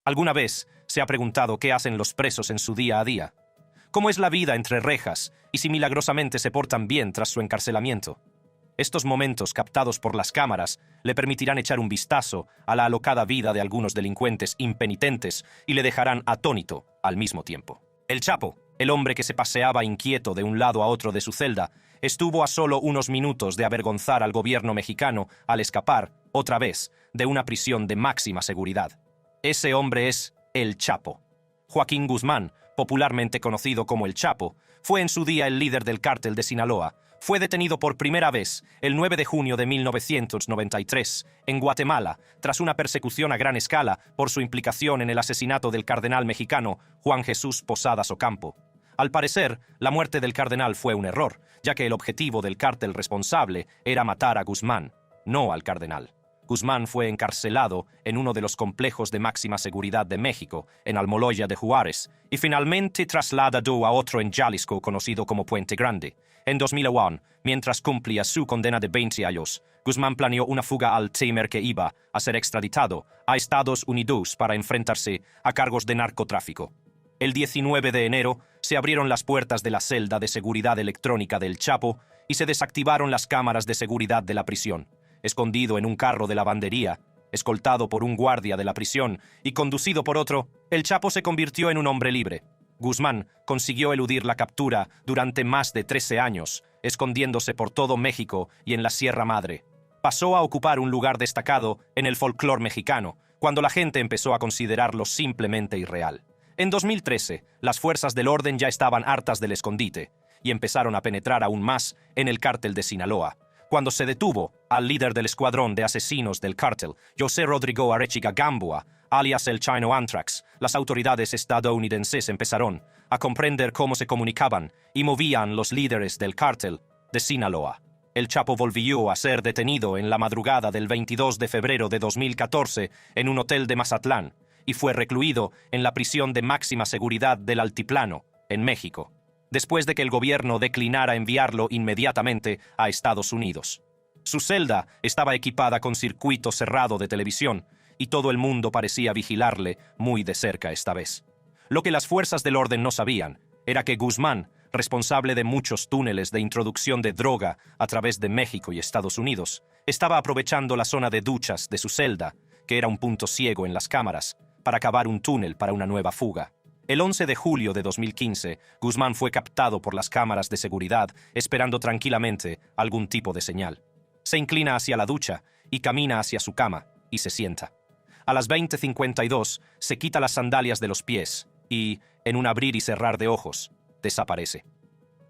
¿Alguna vez se ha preguntado qué hacen los presos en su día a día? ¿Cómo es la vida entre rejas y si milagrosamente se portan bien tras su encarcelamiento? Estos momentos captados por las cámaras le permitirán echar un vistazo a la alocada vida de algunos delincuentes impenitentes y le dejarán atónito al mismo tiempo. El Chapo, el hombre que se paseaba inquieto de un lado a otro de su celda, estuvo a solo unos minutos de avergonzar al gobierno mexicano al escapar, otra vez, de una prisión de máxima seguridad. Ese hombre es El Chapo. Joaquín Guzmán, popularmente conocido como El Chapo, fue en su día el líder del cártel de Sinaloa. Fue detenido por primera vez el 9 de junio de 1993 en Guatemala tras una persecución a gran escala por su implicación en el asesinato del cardenal mexicano Juan Jesús Posadas Ocampo. Al parecer, la muerte del cardenal fue un error, ya que el objetivo del cártel responsable era matar a Guzmán, no al cardenal. Guzmán fue encarcelado en uno de los complejos de máxima seguridad de México, en Almoloya de Juárez, y finalmente trasladado a otro en Jalisco conocido como Puente Grande. En 2001, mientras cumplía su condena de 20 años, Guzmán planeó una fuga al temer que iba a ser extraditado a Estados Unidos para enfrentarse a cargos de narcotráfico. El 19 de enero se abrieron las puertas de la celda de seguridad electrónica del Chapo y se desactivaron las cámaras de seguridad de la prisión. Escondido en un carro de lavandería, escoltado por un guardia de la prisión y conducido por otro, el Chapo se convirtió en un hombre libre. Guzmán consiguió eludir la captura durante más de 13 años, escondiéndose por todo México y en la Sierra Madre. Pasó a ocupar un lugar destacado en el folclore mexicano, cuando la gente empezó a considerarlo simplemente irreal. En 2013, las fuerzas del orden ya estaban hartas del escondite y empezaron a penetrar aún más en el cártel de Sinaloa. Cuando se detuvo al líder del escuadrón de asesinos del cártel, José Rodrigo Arechiga Gamboa, alias el Chino Anthrax, las autoridades estadounidenses empezaron a comprender cómo se comunicaban y movían los líderes del cártel de Sinaloa. El Chapo volvió a ser detenido en la madrugada del 22 de febrero de 2014 en un hotel de Mazatlán y fue recluido en la prisión de máxima seguridad del Altiplano, en México, después de que el gobierno declinara enviarlo inmediatamente a Estados Unidos. Su celda estaba equipada con circuito cerrado de televisión y todo el mundo parecía vigilarle muy de cerca esta vez. Lo que las fuerzas del orden no sabían era que Guzmán, responsable de muchos túneles de introducción de droga a través de México y Estados Unidos, estaba aprovechando la zona de duchas de su celda, que era un punto ciego en las cámaras, para cavar un túnel para una nueva fuga. El 11 de julio de 2015, Guzmán fue captado por las cámaras de seguridad esperando tranquilamente algún tipo de señal. Se inclina hacia la ducha y camina hacia su cama y se sienta. A las 20:52 se quita las sandalias de los pies y, en un abrir y cerrar de ojos, desaparece.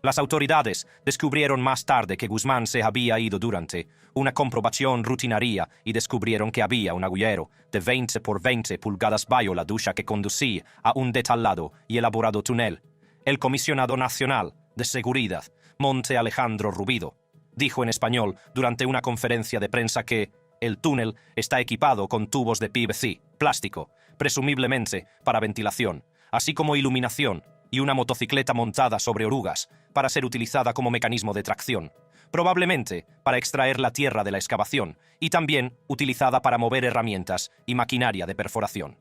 Las autoridades descubrieron más tarde que Guzmán se había ido durante una comprobación rutinaria y descubrieron que había un agujero de 20 por 20 pulgadas bajo la ducha que conducía a un detallado y elaborado túnel. El comisionado nacional de seguridad, Monte Alejandro Rubido, dijo en español durante una conferencia de prensa que el túnel está equipado con tubos de PVC, plástico, presumiblemente para ventilación, así como iluminación, y una motocicleta montada sobre orugas para ser utilizada como mecanismo de tracción, probablemente para extraer la tierra de la excavación y también utilizada para mover herramientas y maquinaria de perforación.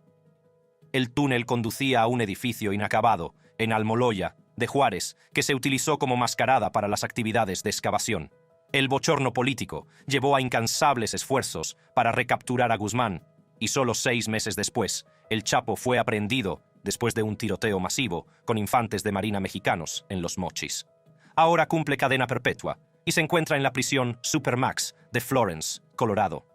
El túnel conducía a un edificio inacabado en Almoloya de Juárez que se utilizó como mascarada para las actividades de excavación. El bochorno político llevó a incansables esfuerzos para recapturar a Guzmán y solo 6 meses después, el Chapo fue aprehendido después de un tiroteo masivo con infantes de marina mexicanos en Los Mochis. Ahora cumple cadena perpetua y se encuentra en la prisión Supermax de Florence, Colorado.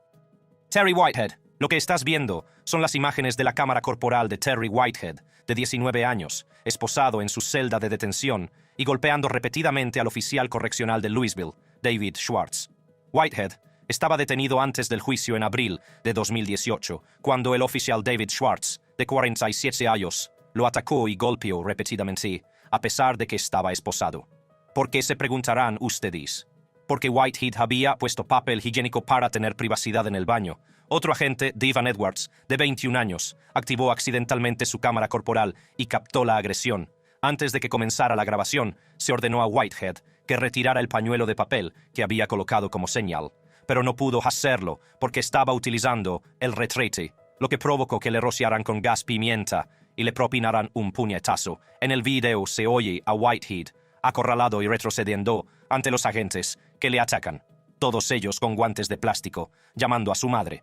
Terry Whitehead, lo que estás viendo son las imágenes de la cámara corporal de Terry Whitehead, de 19 años, esposado en su celda de detención y golpeando repetidamente al oficial correccional de Louisville, David Schwartz. Whitehead estaba detenido antes del juicio en abril de 2018, cuando el oficial David Schwartz, de 47 años, lo atacó y golpeó repetidamente, a pesar de que estaba esposado. ¿Por qué se preguntarán ustedes? Porque Whitehead había puesto papel higiénico para tener privacidad en el baño. Otro agente, Devan Edwards, de 21 años, activó accidentalmente su cámara corporal y captó la agresión. Antes de que comenzara la grabación, se ordenó a Whitehead que retirara el pañuelo de papel que había colocado como señal, pero no pudo hacerlo porque estaba utilizando el retrete, lo que provocó que le rociaran con gas pimienta y le propinaran un puñetazo. En el video se oye a Whitehead acorralado y retrocediendo ante los agentes que le atacan, todos ellos con guantes de plástico, llamando a su madre.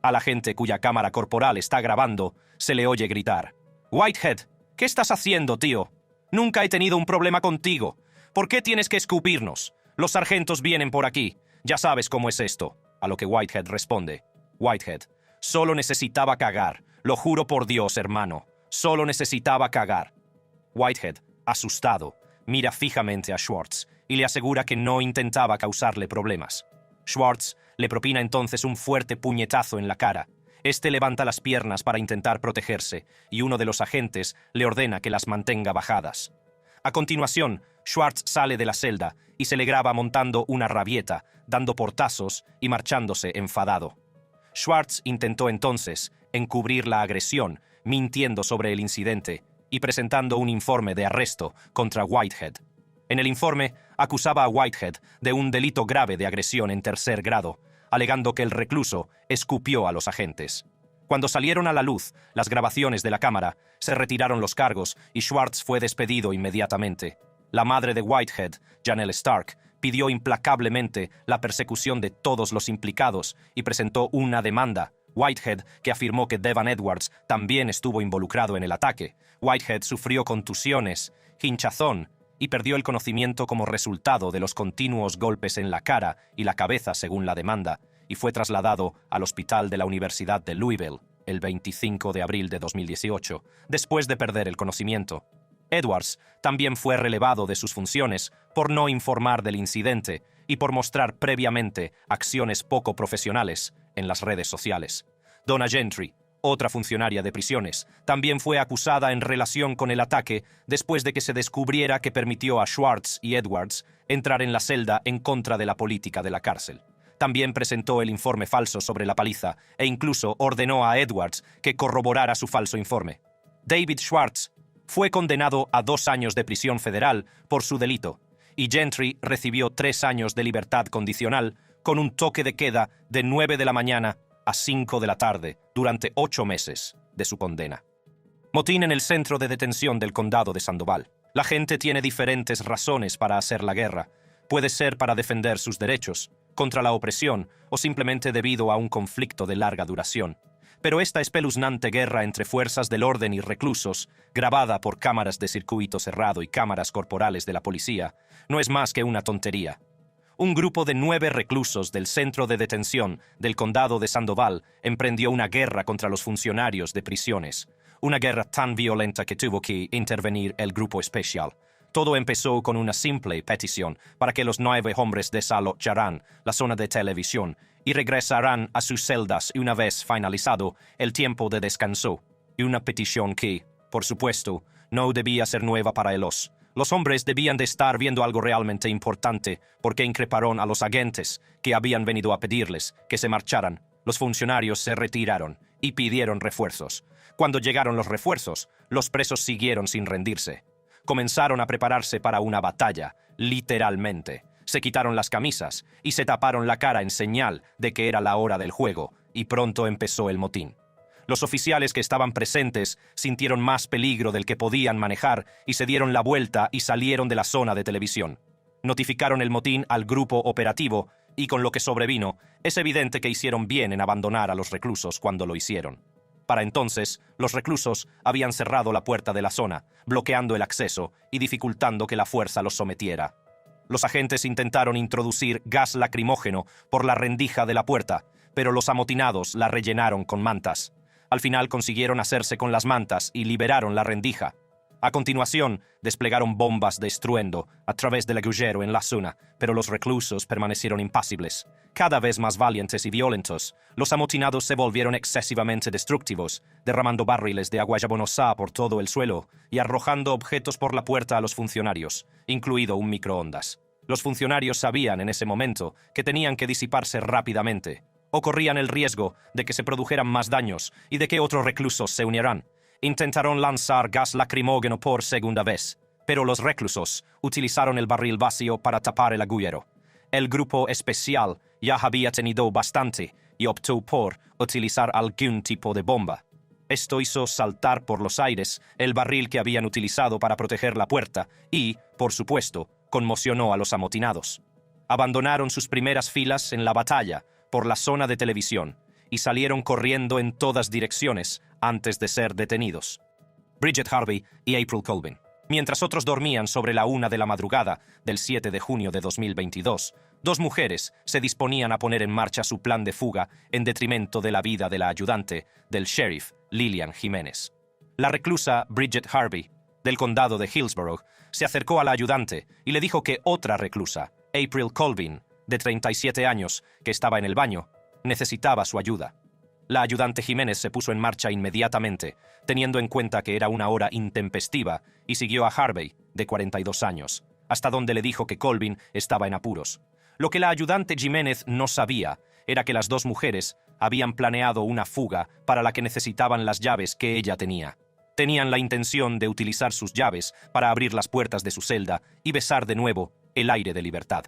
A la gente cuya cámara corporal está grabando, se le oye gritar: «Whitehead, ¿qué estás haciendo, tío? Nunca he tenido un problema contigo. ¿Por qué tienes que escupirnos? Los sargentos vienen por aquí. Ya sabes cómo es esto». A lo que Whitehead responde: «Whitehead, solo necesitaba cagar. Lo juro por Dios, hermano. Solo necesitaba cagar». Whitehead, asustado, mira fijamente a Schwartz y le asegura que no intentaba causarle problemas. Schwartz le propina entonces un fuerte puñetazo en la cara. Este levanta las piernas para intentar protegerse y uno de los agentes le ordena que las mantenga bajadas. A continuación, Schwartz sale de la celda y se le graba montando una rabieta, dando portazos y marchándose enfadado. Schwartz intentó entonces encubrir la agresión, mintiendo sobre el incidente y presentando un informe de arresto contra Whitehead. En el informe, acusaba a Whitehead de un delito grave de agresión en tercer grado, alegando que el recluso escupió a los agentes. Cuando salieron a la luz las grabaciones de la cámara, se retiraron los cargos y Schwartz fue despedido inmediatamente. La madre de Whitehead, Janelle Stark, pidió implacablemente la persecución de todos los implicados y presentó una demanda. Whitehead, que afirmó que Devan Edwards también estuvo involucrado en el ataque. Whitehead sufrió contusiones, hinchazón y perdió el conocimiento como resultado de los continuos golpes en la cara y la cabeza según la demanda, y fue trasladado al hospital de la Universidad de Louisville el 25 de abril de 2018, después de perder el conocimiento. Edwards también fue relevado de sus funciones por no informar del incidente y por mostrar previamente acciones poco profesionales en las redes sociales. Donna Gentry, otra funcionaria de prisiones, también fue acusada en relación con el ataque después de que se descubriera que permitió a Schwartz y Edwards entrar en la celda en contra de la política de la cárcel. También presentó el informe falso sobre la paliza e incluso ordenó a Edwards que corroborara su falso informe. David Schwartz fue condenado a 2 años de prisión federal por su delito, y Gentry recibió 3 años de libertad condicional con un toque de queda de 9 de la mañana a 5 de la tarde durante 8 meses de su condena. Motín en el centro de detención del condado de Sandoval. La gente tiene diferentes razones para hacer la guerra. Puede ser para defender sus derechos, contra la opresión o simplemente debido a un conflicto de larga duración. Pero esta espeluznante guerra entre fuerzas del orden y reclusos, grabada por cámaras de circuito cerrado y cámaras corporales de la policía, no es más que una tontería. Un grupo de 9 reclusos del centro de detención del condado de Sandoval emprendió una guerra contra los funcionarios de prisiones. Una guerra tan violenta que tuvo que intervenir el grupo especial. Todo empezó con una simple petición para que los 9 hombres desalojaran la zona de televisión y regresarán a sus celdas una vez finalizado el tiempo de descanso. Y una petición que, por supuesto, no debía ser nueva para ellos. Los hombres debían de estar viendo algo realmente importante porque increparon a los agentes que habían venido a pedirles que se marcharan. Los funcionarios se retiraron y pidieron refuerzos. Cuando llegaron los refuerzos, los presos siguieron sin rendirse. Comenzaron a prepararse para una batalla, literalmente. Se quitaron las camisas y se taparon la cara en señal de que era la hora del juego, y pronto empezó el motín. Los oficiales que estaban presentes sintieron más peligro del que podían manejar y se dieron la vuelta y salieron de la zona de televisión. Notificaron el motín al grupo operativo y con lo que sobrevino, es evidente que hicieron bien en abandonar a los reclusos cuando lo hicieron. Para entonces, los reclusos habían cerrado la puerta de la zona, bloqueando el acceso y dificultando que la fuerza los sometiera. Los agentes intentaron introducir gas lacrimógeno por la rendija de la puerta, pero los amotinados la rellenaron con mantas. Al final consiguieron hacerse con las mantas y liberaron la rendija. A continuación, desplegaron bombas de estruendo a través del agujero en la zona, pero los reclusos permanecieron impasibles. Cada vez más valientes y violentos, los amotinados se volvieron excesivamente destructivos, derramando barriles de agua jabonosa por todo el suelo y arrojando objetos por la puerta a los funcionarios, incluido un microondas. Los funcionarios sabían en ese momento que tenían que disiparse rápidamente, o corrían el riesgo de que se produjeran más daños y de que otros reclusos se unieran. Intentaron lanzar gas lacrimógeno por segunda vez, pero los reclusos utilizaron el barril vacío para tapar el agujero. El grupo especial ya había tenido bastante y optó por utilizar algún tipo de bomba. Esto hizo saltar por los aires el barril que habían utilizado para proteger la puerta y, por supuesto, conmocionó a los amotinados. Abandonaron sus primeras filas en la batalla por la zona de televisión y salieron corriendo en todas direcciones antes de ser detenidos. Bridget Harvey y April Colvin. Mientras otros dormían sobre la 1 de la madrugada del 7 de junio de 2022, dos mujeres se disponían a poner en marcha su plan de fuga en detrimento de la vida de la ayudante del sheriff Lillian Jiménez. La reclusa Bridget Harvey, del condado de Hillsborough, se acercó a la ayudante y le dijo que otra reclusa, April Colvin, de 37 años, que estaba en el baño, necesitaba su ayuda. La ayudante Jiménez se puso en marcha inmediatamente, teniendo en cuenta que era una hora intempestiva, y siguió a Harvey, de 42 años, hasta donde le dijo que Colvin estaba en apuros. Lo que la ayudante Jiménez no sabía era que las dos mujeres habían planeado una fuga para la que necesitaban las llaves que ella tenía. Tenían la intención de utilizar sus llaves para abrir las puertas de su celda y besar de nuevo el aire de libertad.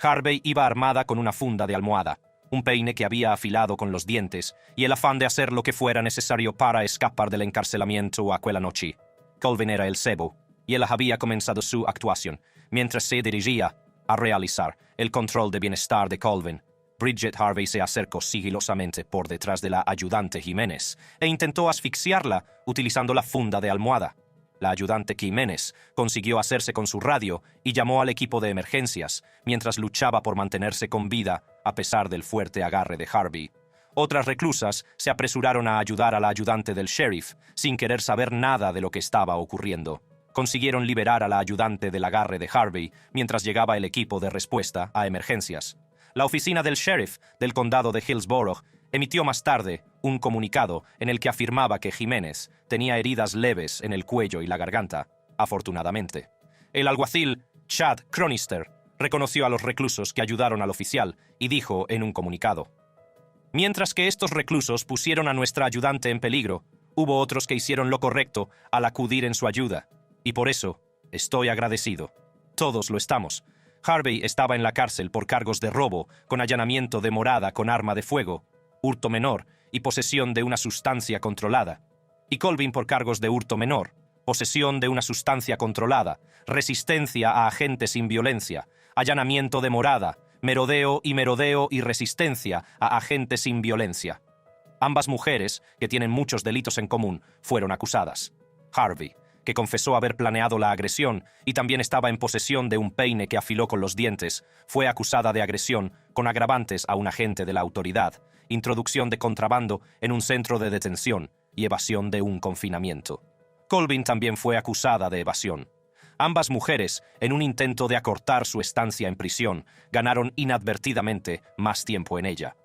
Harvey iba armada con una funda de almohada, un peine que había afilado con los dientes y el afán de hacer lo que fuera necesario para escapar del encarcelamiento aquella noche. Colvin era el cebo, y él había comenzado su actuación, mientras se dirigía a realizar el control de bienestar de Colvin. Bridget Harvey se acercó sigilosamente por detrás de la ayudante Jiménez e intentó asfixiarla utilizando la funda de almohada. La ayudante Jiménez consiguió hacerse con su radio y llamó al equipo de emergencias, mientras luchaba por mantenerse con vida a pesar del fuerte agarre de Harvey. Otras reclusas se apresuraron a ayudar a la ayudante del sheriff, sin querer saber nada de lo que estaba ocurriendo. Consiguieron liberar a la ayudante del agarre de Harvey mientras llegaba el equipo de respuesta a emergencias. La oficina del sheriff del condado de Hillsborough emitió más tarde un comunicado en el que afirmaba que Jiménez tenía heridas leves en el cuello y la garganta, afortunadamente. El alguacil Chad Cronister reconoció a los reclusos que ayudaron al oficial y dijo en un comunicado: «Mientras que estos reclusos pusieron a nuestra ayudante en peligro, hubo otros que hicieron lo correcto al acudir en su ayuda, y por eso estoy agradecido. Todos lo estamos». Harvey estaba en la cárcel por cargos de robo, con allanamiento de morada con arma de fuego, hurto menor y posesión de una sustancia controlada. Y Colvin por cargos de hurto menor, posesión de una sustancia controlada, resistencia a agentes sin violencia, allanamiento de morada, merodeo y resistencia a agentes sin violencia. Ambas mujeres, que tienen muchos delitos en común, fueron acusadas. Harvey, que confesó haber planeado la agresión y también estaba en posesión de un peine que afiló con los dientes, fue acusada de agresión con agravantes a un agente de la autoridad, introducción de contrabando en un centro de detención y evasión de un confinamiento. Colvin también fue acusada de evasión. Ambas mujeres, en un intento de acortar su estancia en prisión, ganaron inadvertidamente más tiempo en ella.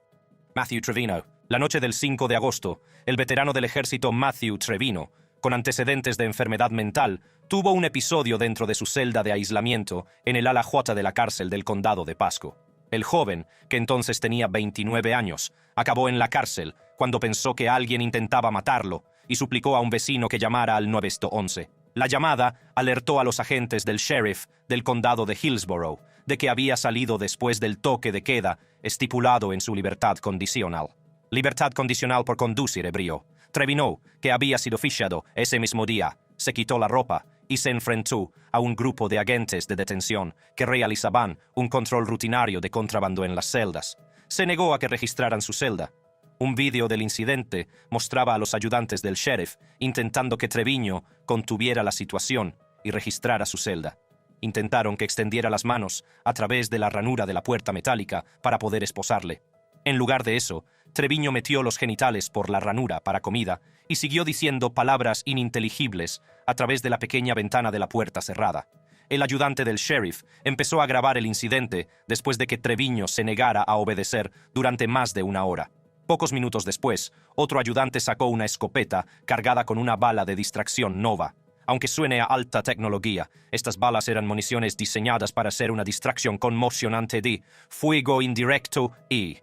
Matthew Trevino. La noche del 5 de agosto, el veterano del ejército Matthew Trevino, con antecedentes de enfermedad mental, tuvo un episodio dentro de su celda de aislamiento en el ala J de la cárcel del condado de Pasco. El joven, que entonces tenía 29 años, acabó en la cárcel cuando pensó que alguien intentaba matarlo y suplicó a un vecino que llamara al 911. La llamada alertó a los agentes del sheriff del condado de Hillsborough de que había salido después del toque de queda estipulado en su libertad condicional. Libertad condicional por conducir ebrio. Trevino, que había sido fichado ese mismo día, se quitó la ropa y se enfrentó a un grupo de agentes de detención que realizaban un control rutinario de contrabando en las celdas. Se negó a que registraran su celda. Un vídeo del incidente mostraba a los ayudantes del sheriff intentando que Trevino contuviera la situación y registrara su celda. Intentaron que extendiera las manos a través de la ranura de la puerta metálica para poder esposarle. En lugar de eso, Trevino metió los genitales por la ranura para comida y siguió diciendo palabras ininteligibles a través de la pequeña ventana de la puerta cerrada. El ayudante del sheriff empezó a grabar el incidente después de que Trevino se negara a obedecer durante más de una hora. Pocos minutos después, otro ayudante sacó una escopeta cargada con una bala de distracción nova. Aunque suene a alta tecnología, estas balas eran municiones diseñadas para ser una distracción conmocionante de fuego indirecto y,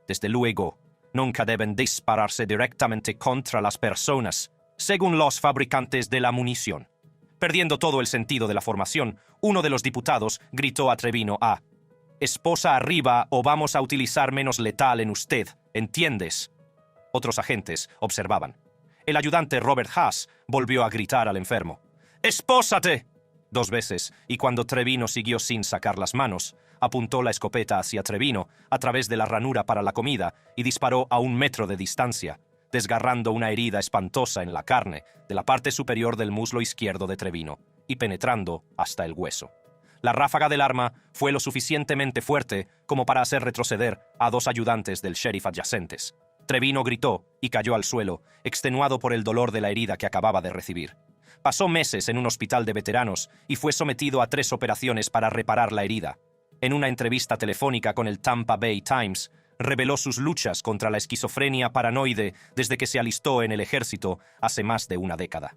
desde luego, nunca deben dispararse directamente contra las personas, según los fabricantes de la munición. Perdiendo todo el sentido de la formación, uno de los diputados gritó a Trevino esposa arriba o vamos a utilizar menos letal en usted, ¿entiendes? Otros agentes observaban. El ayudante Robert Haas volvió a gritar al enfermo. ¡Espósate! 2 veces, y cuando Trevino siguió sin sacar las manos, apuntó la escopeta hacia Trevino a través de la ranura para la comida y disparó a 1 metro de distancia, desgarrando una herida espantosa en la carne de la parte superior del muslo izquierdo de Trevino y penetrando hasta el hueso. La ráfaga del arma fue lo suficientemente fuerte como para hacer retroceder a 2 ayudantes del sheriff adyacentes. Trevino gritó y cayó al suelo, extenuado por el dolor de la herida que acababa de recibir. Pasó meses en un hospital de veteranos y fue sometido a 3 operaciones para reparar la herida. En una entrevista telefónica con el Tampa Bay Times, reveló sus luchas contra la esquizofrenia paranoide desde que se alistó en el ejército hace más de 1 década.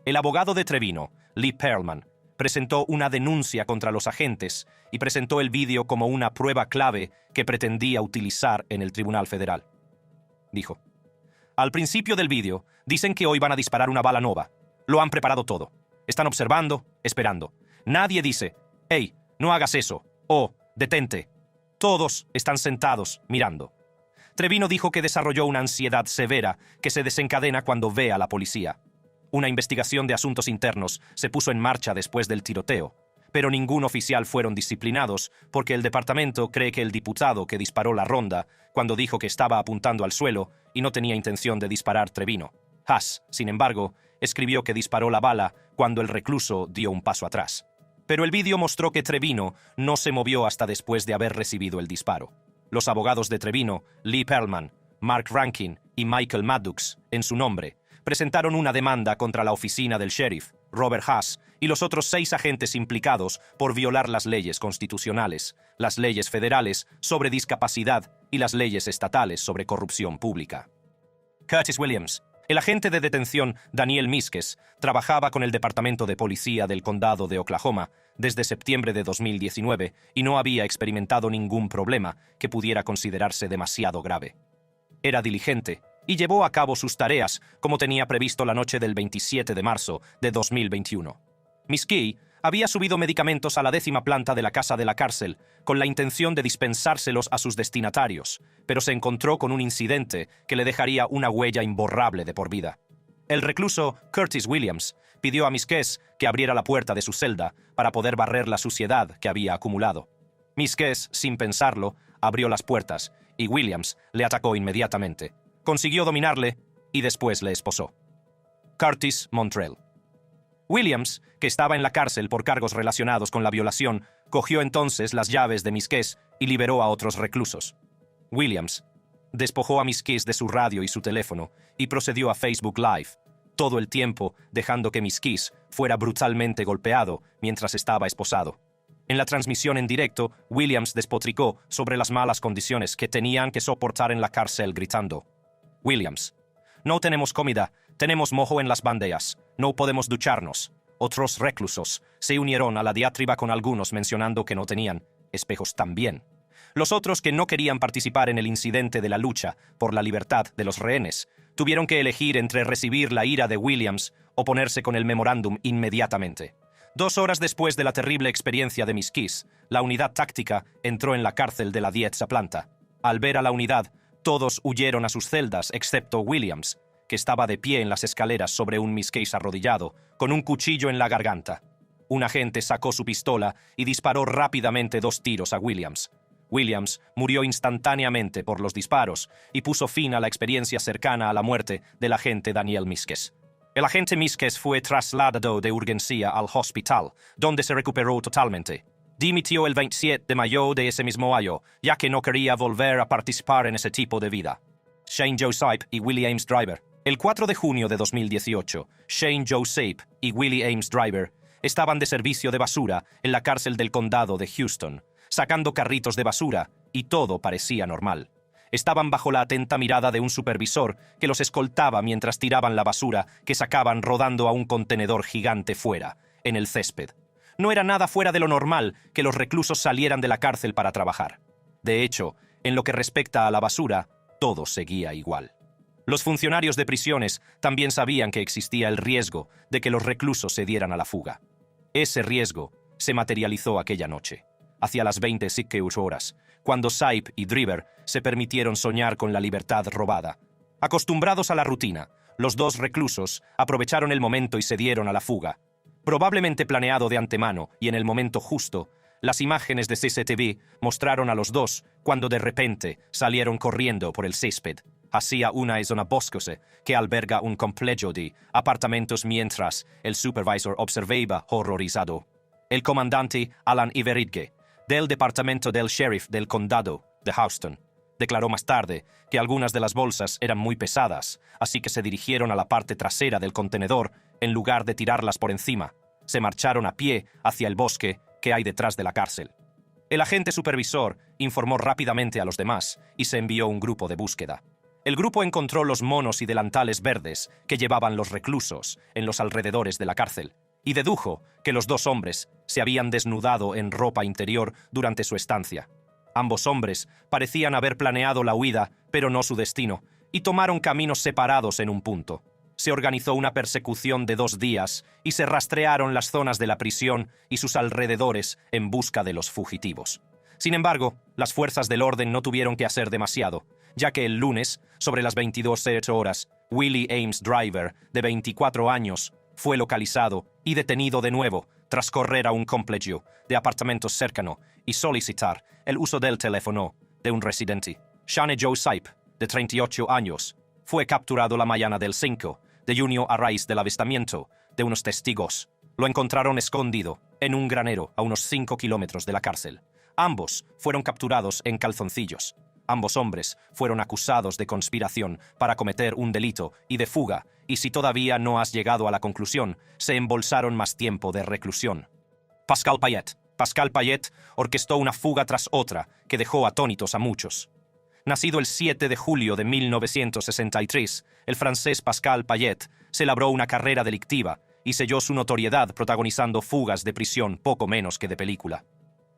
El abogado de Trevino, Lee Perlman, presentó una denuncia contra los agentes y presentó el vídeo como una prueba clave que pretendía utilizar en el Tribunal Federal. Dijo: al principio del vídeo dicen que hoy van a disparar una bala nueva. Lo han preparado todo. Están observando, esperando. Nadie dice, «Hey, no hagas eso», o «Detente». Todos están sentados, mirando. Trevino dijo que desarrolló una ansiedad severa que se desencadena cuando ve a la policía. Una investigación de asuntos internos se puso en marcha después del tiroteo, pero ningún oficial fueron disciplinados porque el departamento cree que el diputado que disparó la ronda cuando dijo que estaba apuntando al suelo y no tenía intención de disparar Trevino. Haas, sin embargo, escribió que disparó la bala cuando el recluso dio un paso atrás. Pero el vídeo mostró que Trevino no se movió hasta después de haber recibido el disparo. Los abogados de Trevino, Lee Perlman, Mark Rankin y Michael Maddox, en su nombre, presentaron una demanda contra la oficina del sheriff, Robert Haas, y los otros 6 agentes implicados por violar las leyes constitucionales, las leyes federales sobre discapacidad y las leyes estatales sobre corrupción pública. Curtis Williams, el agente de detención Daniel Miskes, trabajaba con el Departamento de Policía del Condado de Oklahoma desde septiembre de 2019 y no había experimentado ningún problema que pudiera considerarse demasiado grave. Era diligente y llevó a cabo sus tareas como tenía previsto la noche del 27 de marzo de 2021. Miskey había subido medicamentos a la 10ª planta de la casa de la cárcel con la intención de dispensárselos a sus destinatarios, pero se encontró con un incidente que le dejaría una huella imborrable de por vida. El recluso Curtis Williams pidió a Miskes que abriera la puerta de su celda para poder barrer la suciedad que había acumulado. Miskes, sin pensarlo, abrió las puertas y Williams le atacó inmediatamente. Consiguió dominarle y después le esposó. Curtis Montrell. Williams, que estaba en la cárcel por cargos relacionados con la violación, cogió entonces las llaves de Miskes y liberó a otros reclusos. Williams despojó a Miskes de su radio y su teléfono y procedió a Facebook Live, todo el tiempo dejando que Miskes fuera brutalmente golpeado mientras estaba esposado. En la transmisión en directo, Williams despotricó sobre las malas condiciones que tenían que soportar en la cárcel gritando: Williams: no tenemos comida, tenemos mojo en las bandejas, no podemos ducharnos. Otros reclusos se unieron a la diatriba con algunos mencionando que no tenían espejos también. Los otros que no querían participar en el incidente de la lucha por la libertad de los rehenes tuvieron que elegir entre recibir la ira de Williams o ponerse con el memorándum inmediatamente. 2 horas después de la terrible experiencia de Miskes, la unidad táctica entró en la cárcel de la 10ª planta. Al ver a la unidad, todos huyeron a sus celdas excepto Williams, que estaba de pie en las escaleras sobre un Miskes arrodillado, con un cuchillo en la garganta. Un agente sacó su pistola y disparó rápidamente 2 tiros a Williams. Williams murió instantáneamente por los disparos y puso fin a la experiencia cercana a la muerte del agente Daniel Miskes. El agente Miskes fue trasladado de urgencia al hospital, donde se recuperó totalmente. Dimitió el 27 de mayo de ese mismo año, ya que no quería volver a participar en ese tipo de vida. Shane Joseph y Willie Ames Driver. El 4 de junio de 2018, Shane Joseph y Willie Ames Driver estaban de servicio de basura en la cárcel del condado de Houston, sacando carritos de basura, y todo parecía normal. Estaban bajo la atenta mirada de un supervisor que los escoltaba mientras tiraban la basura que sacaban rodando a un contenedor gigante fuera, en el césped. No era nada fuera de lo normal que los reclusos salieran de la cárcel para trabajar. De hecho, en lo que respecta a la basura, todo seguía igual. Los funcionarios de prisiones también sabían que existía el riesgo de que los reclusos se dieran a la fuga. Ese riesgo se materializó aquella noche. hacia las 20 horas, cuando Saip y Driver se permitieron soñar con la libertad robada. Acostumbrados a la rutina, los dos reclusos aprovecharon el momento y se dieron a la fuga. Probablemente planeado de antemano y en el momento justo, las imágenes de CCTV mostraron a los dos cuando de repente salieron corriendo por el césped hacia una zona boscosa que alberga un complejo de apartamentos mientras el supervisor observaba horrorizado. El comandante Alan Everidge, del departamento del sheriff del condado de Houston, declaró más tarde que algunas de las bolsas eran muy pesadas, así que se dirigieron a la parte trasera del contenedor en lugar de tirarlas por encima. Se marcharon a pie hacia el bosque que hay detrás de la cárcel. El agente supervisor informó rápidamente a los demás y se envió un grupo de búsqueda. El grupo encontró los monos y delantales verdes que llevaban los reclusos en los alrededores de la cárcel y dedujo que los dos hombres se habían desnudado en ropa interior durante su estancia. Ambos hombres parecían haber planeado la huida, pero no su destino, y tomaron caminos separados en un punto. Se organizó una persecución de 2 días y se rastrearon las zonas de la prisión y sus alrededores en busca de los fugitivos. Sin embargo, las fuerzas del orden no tuvieron que hacer demasiado, ya que el lunes, sobre las 22 horas, Willie Ames Driver, de 24 años, fue localizado y detenido de nuevo tras correr a un complejo de apartamentos cercano y solicitar el uso del teléfono de un residente. Shane Joe Saip, de 38 años, fue capturado la mañana del 5 de junio a raíz del avistamiento de unos testigos. Lo encontraron escondido en un granero a unos 5 kilómetros de la cárcel. Ambos fueron capturados en calzoncillos. Ambos hombres fueron acusados de conspiración para cometer un delito y de fuga, y si todavía no has llegado a la conclusión, se embolsaron más tiempo de reclusión. Pascal Payet orquestó una fuga tras otra que dejó atónitos a muchos. Nacido el 7 de julio de 1963, el francés Pascal Payet se labró una carrera delictiva y selló su notoriedad protagonizando fugas de prisión poco menos que de película.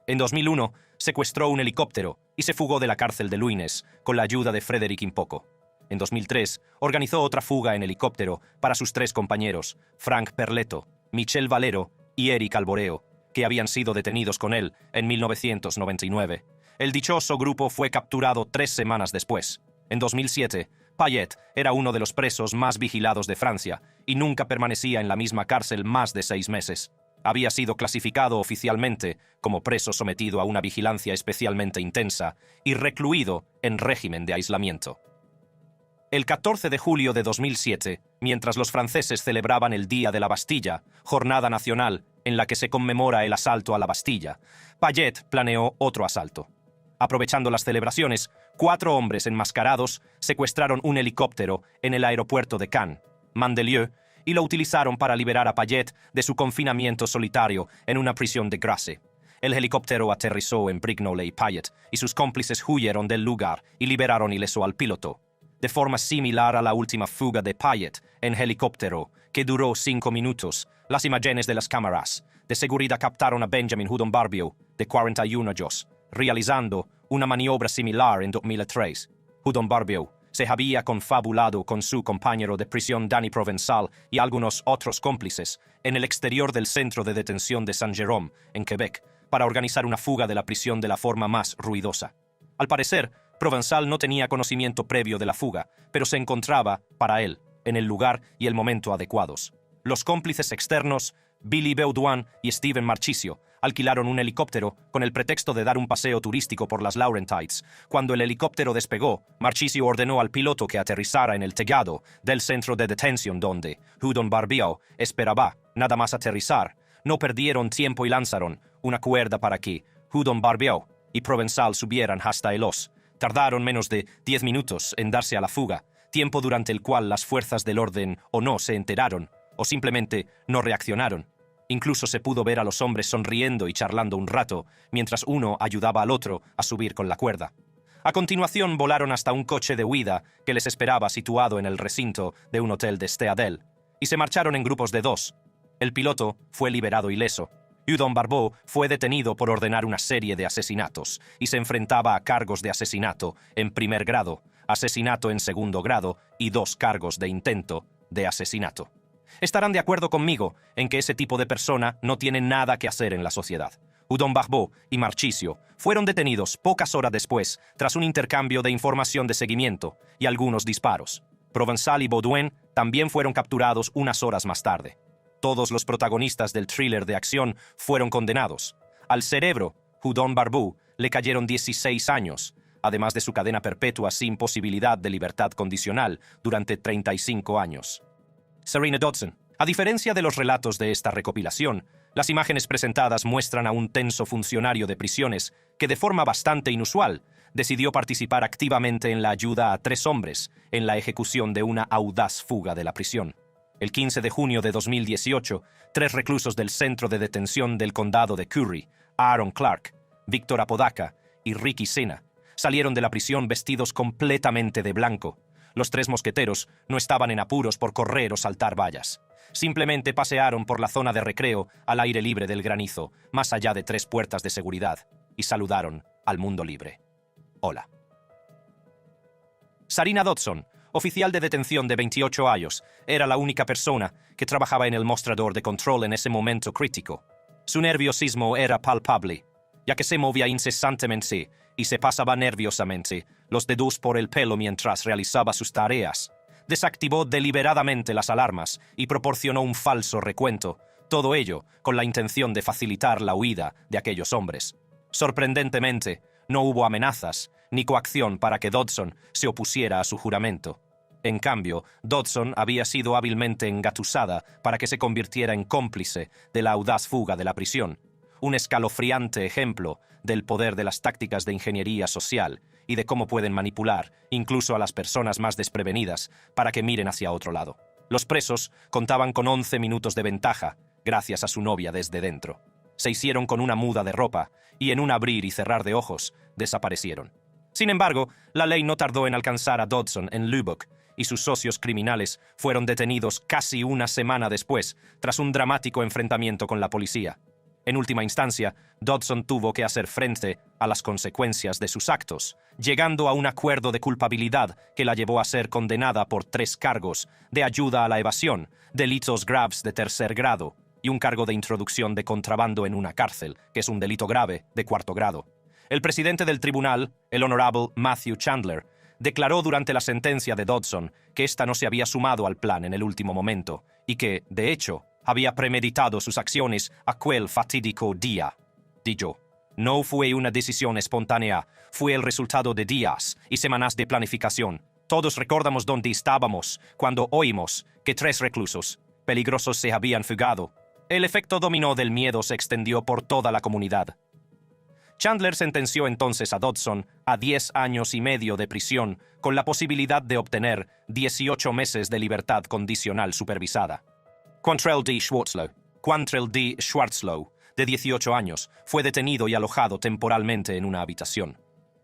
En 2001, secuestró un helicóptero y se fugó de la cárcel de Luines con la ayuda de Frédéric Impoco. En 2003, organizó otra fuga en helicóptero para sus 3 compañeros, Frank Perletto, Michel Valero y Eric Alboreo, que habían sido detenidos con él en 1999. El dichoso grupo fue capturado 3 semanas después. En 2007, Payet era uno de los presos más vigilados de Francia y nunca permanecía en la misma cárcel más de 6 meses. Había sido clasificado oficialmente como preso sometido a una vigilancia especialmente intensa y recluido en régimen de aislamiento. El 14 de julio de 2007, mientras los franceses celebraban el Día de la Bastilla, jornada nacional en la que se conmemora el asalto a la Bastilla, Payet planeó otro asalto. Aprovechando las celebraciones, 4 hombres enmascarados secuestraron un helicóptero en el aeropuerto de Cannes, Mandelieu, y lo utilizaron para liberar a Payet de su confinamiento solitario en una prisión de Grasse. El helicóptero aterrizó en Brignoles y Payet y sus cómplices huyeron del lugar y liberaron ileso al piloto. De forma similar a la última fuga de Payet en helicóptero, que duró 5 minutos, las imágenes de las cámaras de seguridad captaron a Benjamin Hudon Barbier, de 41 años, realizando una maniobra similar en 2003. Hudon Barbier se había confabulado con su compañero de prisión Danny Provençal y algunos otros cómplices en el exterior del centro de detención de Saint-Jérôme, en Quebec, para organizar una fuga de la prisión de la forma más ruidosa. Al parecer, Provençal no tenía conocimiento previo de la fuga, pero se encontraba, para él, en el lugar y el momento adecuados. Los cómplices externos, Billy Beaudoin y Steven Marchisio, alquilaron un helicóptero con el pretexto de dar un paseo turístico por las Laurentides. Cuando el helicóptero despegó, Marchisio ordenó al piloto que aterrizara en el tejado del centro de detención donde Hudon Barbier esperaba nada más aterrizar. No perdieron tiempo y lanzaron una cuerda para que Hudon Barbier y Provençal subieran hasta el os. Tardaron menos de 10 minutos en darse a la fuga, tiempo durante el cual las fuerzas del orden o no se enteraron, o simplemente no reaccionaron. Incluso se pudo ver a los hombres sonriendo y charlando un rato, mientras uno ayudaba al otro a subir con la cuerda. A continuación volaron hasta un coche de huida que les esperaba situado en el recinto de un hotel de Steadel, y se marcharon en grupos de 2. El piloto fue liberado ileso. Hudon Barbier fue detenido por ordenar una serie de asesinatos y se enfrentaba a cargos de asesinato en primer grado, asesinato en segundo grado y 2 cargos de intento de asesinato. Estarán de acuerdo conmigo en que ese tipo de persona no tiene nada que hacer en la sociedad. Houdon Barbeau y Marchisio fueron detenidos pocas horas después tras un intercambio de información de seguimiento y algunos disparos. Provençal y Baudouin también fueron capturados unas horas más tarde. Todos los protagonistas del thriller de acción fueron condenados. Al cerebro, Houdon Barbeau, le cayeron 16 años, además de su cadena perpetua sin posibilidad de libertad condicional durante 35 años. Serena Dodson. A diferencia de los relatos de esta recopilación, las imágenes presentadas muestran a un tenso funcionario de prisiones que, de forma bastante inusual, decidió participar activamente en la ayuda a 3 hombres en la ejecución de una audaz fuga de la prisión. El 15 de junio de 2018, 3 reclusos del centro de detención del condado de Curry, Aaron Clark, Víctor Apodaca y Ricky Sena, salieron de la prisión vestidos completamente de blanco. Los 3 mosqueteros no estaban en apuros por correr o saltar vallas. Simplemente pasearon por la zona de recreo al aire libre del granizo, más allá de 3 puertas de seguridad, y saludaron al mundo libre. Hola. Sarina Dodson, oficial de detención de 28 años, era la única persona que trabajaba en el mostrador de control en ese momento crítico. Su nerviosismo era palpable, ya que se movía incesantemente y se pasaba nerviosamente los dedos por el pelo mientras realizaba sus tareas. Desactivó deliberadamente las alarmas y proporcionó un falso recuento, todo ello con la intención de facilitar la huida de aquellos hombres. Sorprendentemente, no hubo amenazas ni coacción para que Dodson se opusiera a su juramento. En cambio, Dodson había sido hábilmente engatusada para que se convirtiera en cómplice de la audaz fuga de la prisión, un escalofriante ejemplo del poder de las tácticas de ingeniería social y de cómo pueden manipular incluso a las personas más desprevenidas para que miren hacia otro lado. Los presos contaban con 11 minutos de ventaja, gracias a su novia desde dentro. Se hicieron con una muda de ropa y en un abrir y cerrar de ojos desaparecieron. Sin embargo, la ley no tardó en alcanzar a Dodson en Lubbock y sus socios criminales fueron detenidos casi una semana después, tras un dramático enfrentamiento con la policía. En última instancia, Dodson tuvo que hacer frente a las consecuencias de sus actos, llegando a un acuerdo de culpabilidad que la llevó a ser condenada por 3 cargos de ayuda a la evasión, delitos graves de 3er grado y un cargo de introducción de contrabando en una cárcel, que es un delito grave de 4º grado. El presidente del tribunal, el honorable Matthew Chandler, declaró durante la sentencia de Dodson que ésta no se había sumado al plan en el último momento y que, de hecho, había premeditado sus acciones aquel fatídico día. Dijo, no fue una decisión espontánea, fue el resultado de días y semanas de planificación. Todos recordamos dónde estábamos cuando oímos que 3 reclusos peligrosos se habían fugado. El efecto dominó del miedo se extendió por toda la comunidad. Chandler sentenció entonces a Dodson a 10 años y medio de prisión con la posibilidad de obtener 18 meses de libertad condicional supervisada. Quantrell D. Schwartzlow, de 18 años, fue detenido y alojado temporalmente en una habitación.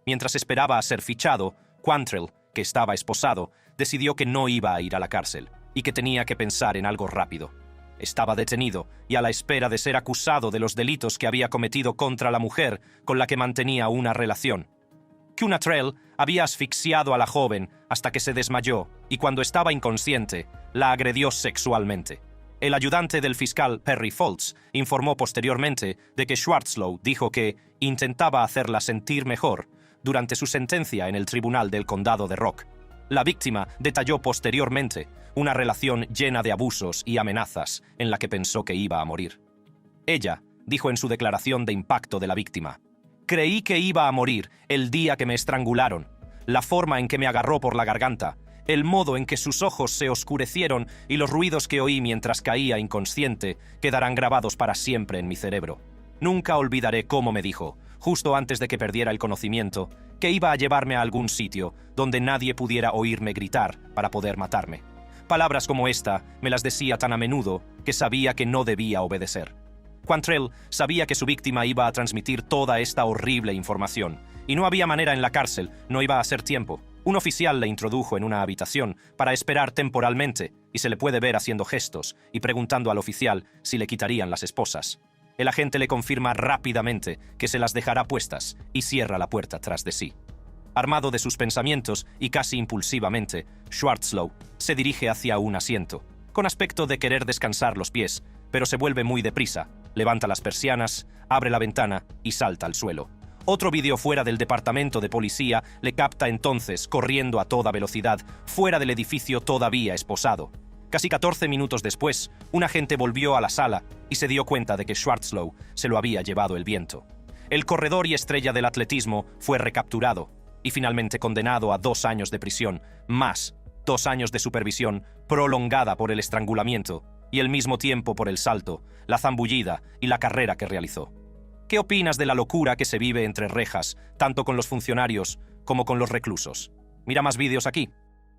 Mientras esperaba a ser fichado, Quantrell, que estaba esposado, decidió que no iba a ir a la cárcel y que tenía que pensar en algo rápido. Estaba detenido y a la espera de ser acusado de los delitos que había cometido contra la mujer con la que mantenía una relación. Quantrell había asfixiado a la joven hasta que se desmayó y cuando estaba inconsciente, la agredió sexualmente. El ayudante del fiscal Perry Foltz informó posteriormente de que Schwartzlow dijo que intentaba hacerla sentir mejor durante su sentencia en el tribunal del condado de Rock. La víctima detalló posteriormente una relación llena de abusos y amenazas en la que pensó que iba a morir. Ella dijo en su declaración de impacto de la víctima, «Creí que iba a morir el día que me estrangularon, la forma en que me agarró por la garganta, el modo en que sus ojos se oscurecieron y los ruidos que oí mientras caía inconsciente quedarán grabados para siempre en mi cerebro. Nunca olvidaré cómo me dijo, justo antes de que perdiera el conocimiento, que iba a llevarme a algún sitio donde nadie pudiera oírme gritar para poder matarme. Palabras como esta me las decía tan a menudo que sabía que no debía obedecer. Quantrell sabía que su víctima iba a transmitir toda esta horrible información, y no había manera en la cárcel, no iba a ser tiempo. Un oficial le introdujo en una habitación para esperar temporalmente y se le puede ver haciendo gestos y preguntando al oficial si le quitarían las esposas. El agente le confirma rápidamente que se las dejará puestas y cierra la puerta tras de sí. Armado de sus pensamientos y casi impulsivamente, Schwartzlow se dirige hacia un asiento. con aspecto de querer descansar los pies, pero se vuelve muy deprisa, levanta las persianas, abre la ventana y salta al suelo. Otro vídeo fuera del departamento de policía le capta entonces corriendo a toda velocidad, fuera del edificio todavía esposado. Casi 14 minutos después, un agente volvió a la sala y se dio cuenta de que Schwarzlow se lo había llevado el viento. El corredor y estrella del atletismo fue recapturado y finalmente condenado a 2 años de prisión, más 2 años de supervisión prolongada por el estrangulamiento y al mismo tiempo por el salto, la zambullida y la carrera que realizó. ¿Qué opinas de la locura que se vive entre rejas, tanto con los funcionarios como con los reclusos? Mira más vídeos aquí.